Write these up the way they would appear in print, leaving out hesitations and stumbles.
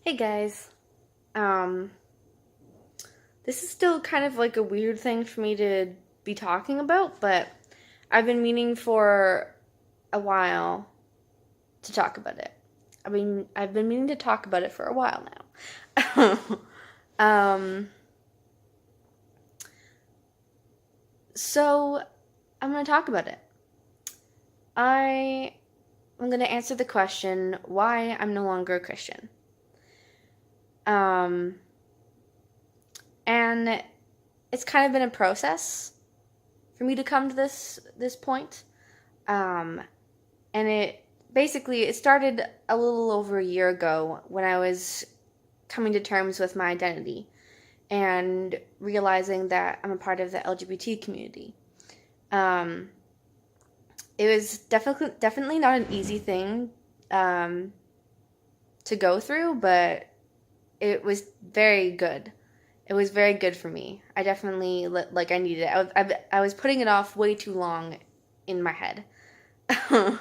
Hey guys. Um, this is still kind of like a weird thing for me to be talking about, but I've been meaning for a while to talk about it. I've been meaning to talk about it for a while now. um, so I'm gonna talk about it. I am gonna answer the question why I'm no longer a Christian. Um, and it's kind of been a process for me to come to this point. Um, and it started a little over a year ago when I was coming to terms with my identity and realizing that I'm a part of the LGBT community. Um, it was definitely not an easy thing um, to go through, but it was very good. It was very good for me. I definitely like I needed it. I was putting it off way too long in my head. And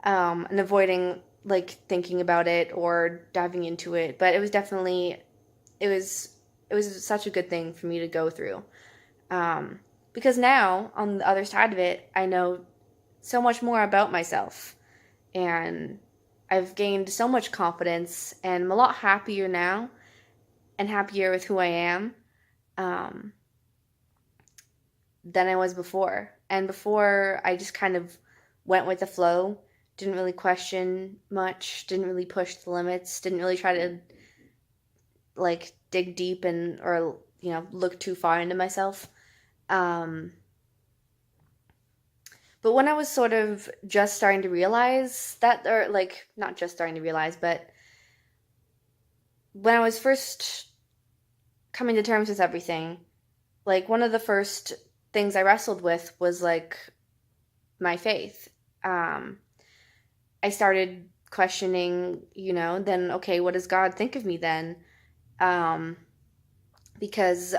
avoiding like thinking about it or diving into it. But it was it was such a good thing for me to go through. Um, because now on the other side of it, I know so much more about myself, and I've gained so much confidence, and I'm a lot happier now, and happier with who I am um, than I was before. And before, I just kind of went with the flow, didn't really question much, didn't really push the limits, didn't really try to like dig deep and or look too far into myself. Um, but when I was sort of just starting to realize that, or like not just starting to realize, but when I was first coming to terms with everything, like one of the first things I wrestled with was like my faith. Um, I started questioning, then okay, what does God think of me then? Um, because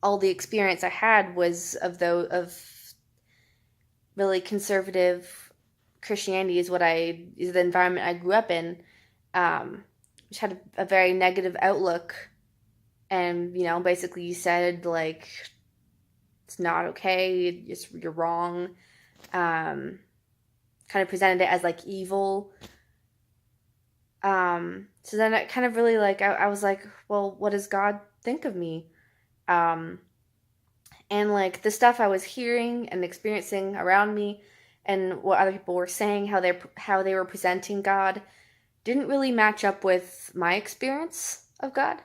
all the experience I had was of really conservative Christianity is the environment I grew up in, which had a very negative outlook, and basically you said like it's not okay, you're wrong. Um, Kind of presented it as like evil. So then it kind of really like I was like, well, what does God think of me? Um, and like the stuff I was hearing and experiencing around me, and what other people were saying, how they were presenting God, didn't really match up with my experience of God,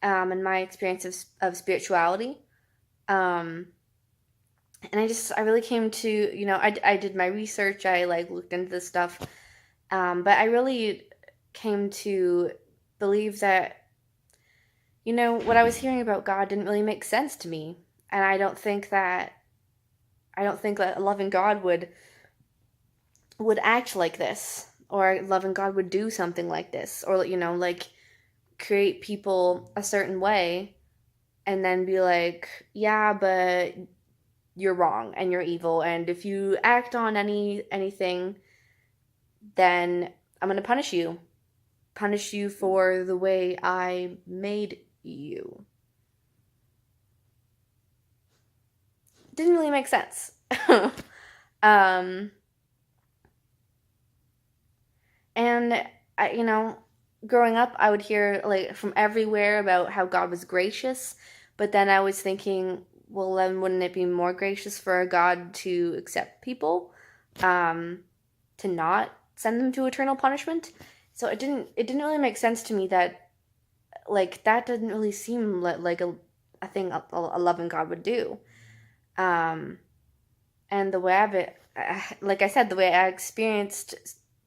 and my experience of spirituality. Um, and I really came to I did my research. I like looked into this stuff, but I really came to believe that what I was hearing about God didn't really make sense to me, and I don't think that a loving God would act like this, or a loving God would do something like this, or like create people a certain way and then be like, yeah, but you're wrong and you're evil, and if you act on anything, then I'm going to punish you for the way I made you. Didn't really make sense. um and growing up, I would hear like from everywhere about how God was gracious, but then I was thinking, well, then wouldn't it be more gracious for a God to accept people, um, to not send them to eternal punishment? So it didn't really make sense to me that like that didn't really seem like a thing a loving God would do. Um, and the way like I said, the way I experienced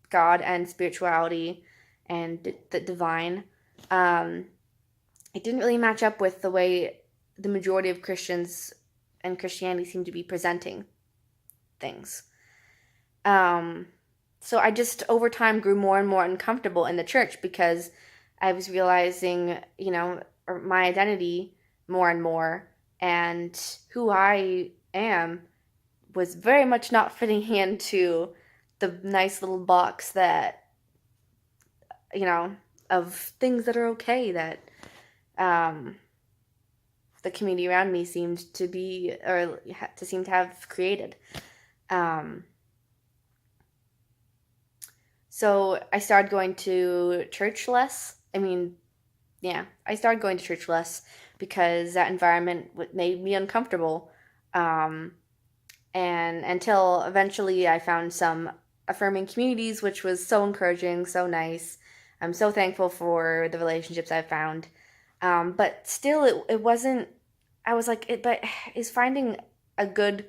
God and spirituality and the divine, um, it didn't really match up with the way the majority of Christians and Christianity seem to be presenting things. Um, so I just over time grew more and more uncomfortable in the church because I was realizing, my identity more and more, and who I am was very much not fitting into the nice little box that, you know, of things that are okay that um, the community around me seemed to be or to seem to have created. Um, so I started going to church less. I mean, yeah, I started going to church less because that environment made me uncomfortable. Um, and until eventually I found some affirming communities, which was so encouraging, so nice. I'm so thankful for the relationships I've found. But still, it wasn't. I was like, but is finding a good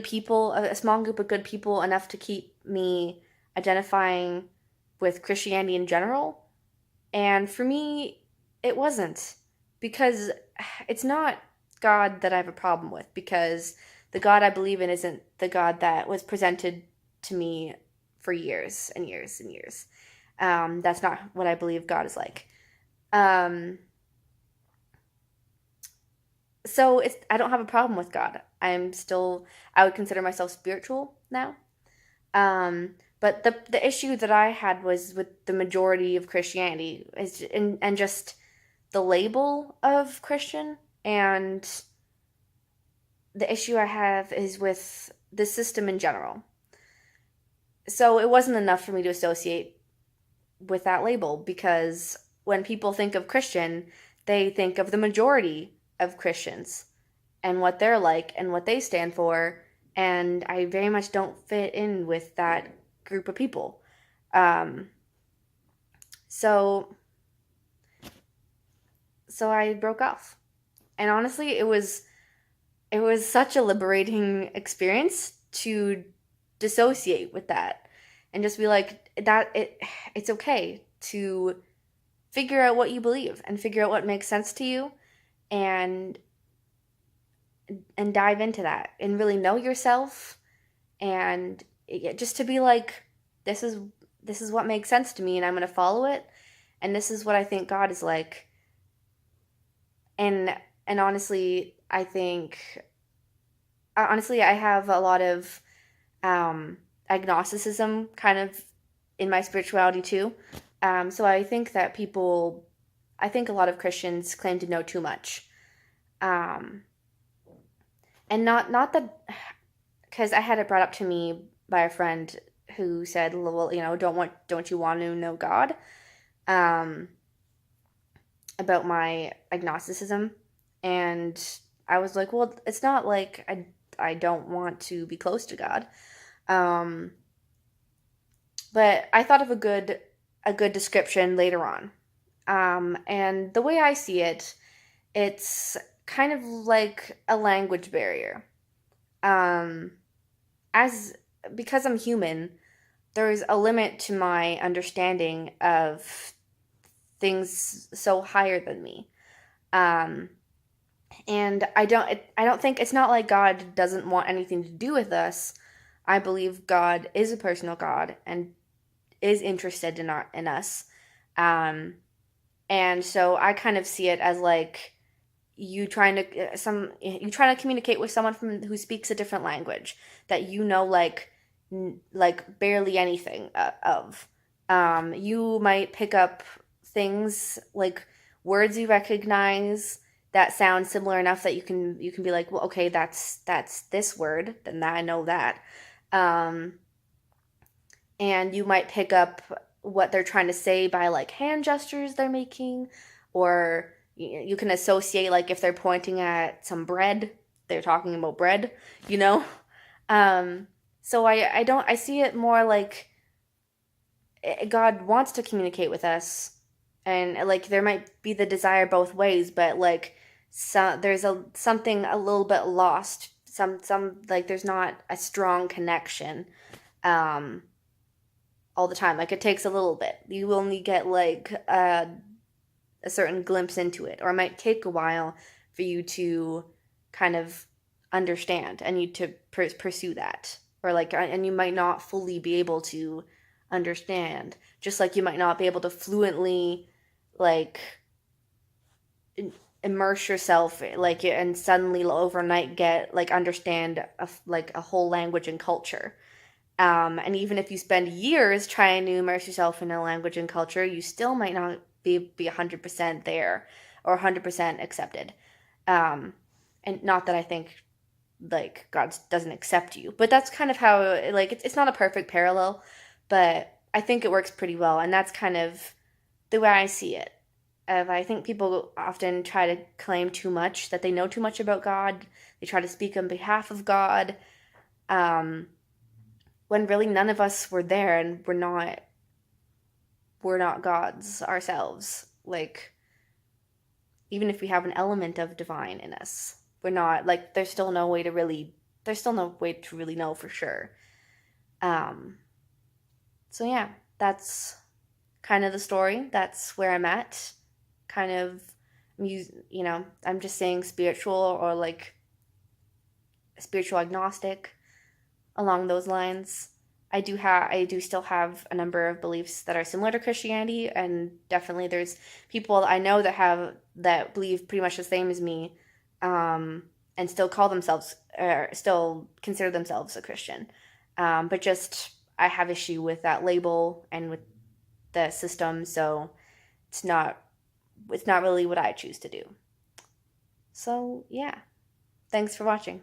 people, a small group of good people, enough to keep me identifying with Christianity in general? And for me, it wasn't, because it's not God that I have a problem with, because the God I believe in isn't the God that was presented to me for years and years and years. That's not what I believe God is like. Um, so I don't have a problem with God. I would consider myself spiritual now. But the issue that I had was with the majority of Christianity and just the label of Christian, and the issue I have is with the system in general. So it wasn't enough for me to associate with that label, because when people think of Christian, they think of the majority of Christians and what they're like and what they stand for, and I very much don't fit in with that group of people. Um, so so I broke off. And honestly, it was such a liberating experience to dissociate with that and just be like, it's okay to figure out what you believe and figure out what makes sense to you, and dive into that and really know yourself, and just to be like, this is this is what makes sense to me, and I'm going to follow it, and this is what I think God is like. And honestly, I have a lot of agnosticism kind of in my spirituality too. So I think a lot of Christians claim to know too much. Um, and not that, because I had it brought up to me by a friend who said, well, don't you want to know God? Um, about my agnosticism. And I was like, well, it's not like I don't want to be close to God. Um, but I thought of a good description later on. And the way I see it, it's kind of like a language barrier. Um, as Because I'm human, there's a limit to my understanding of things so higher than me. Um, and I don't think it's not like God doesn't want anything to do with us. I believe God is a personal God and is interested in us. Um, and so I kind of see it as like you trying to communicate with someone who speaks a different language that like like barely anything of. You might pick up things like words you recognize that sound similar enough that you can be like, well, okay, that's this word, then I know that. Um, and you might pick up what they're trying to say by like hand gestures they're making, or you can associate, like, if they're pointing at some bread, they're talking about bread, you know. um so I see it more like God wants to communicate with us, and like there might be the desire both ways, but like there's something a little bit lost, some like there's not a strong connection um all the time. Like, it takes a little bit. You only get like a certain glimpse into it, or it might take a while for you to kind of understand and you to pursue that, or like, and you might not fully be able to understand, just like you might not be able to fluently like immerse yourself like and suddenly overnight get like understand like a whole language and culture. And even if you spend years trying to immerse yourself in a language and culture, you still might not be 100% there or 100% accepted. Um, and not that I think like God doesn't accept you, but that's kind of how like it's not a perfect parallel, but I think it works pretty well, and that's kind of the way I see it. I think people often try to claim too much, that they know too much about God. They try to speak on behalf of God, um, when really none of us were there, and we're not gods ourselves. Like, even if we have an element of divine in us, we're not like there's still no way to really know for sure. Um, so yeah, that's kind of the story. That's where I'm at. Kind of, I'm just saying spiritual, or like spiritual agnostic, along those lines. I do still have a number of beliefs that are similar to Christianity, and definitely there's people I know that believe pretty much the same as me, um, and still call themselves or still consider themselves a Christian. But just I have issue with that label and with the system, so it's not it's not really what I choose to do. So yeah, thanks for watching.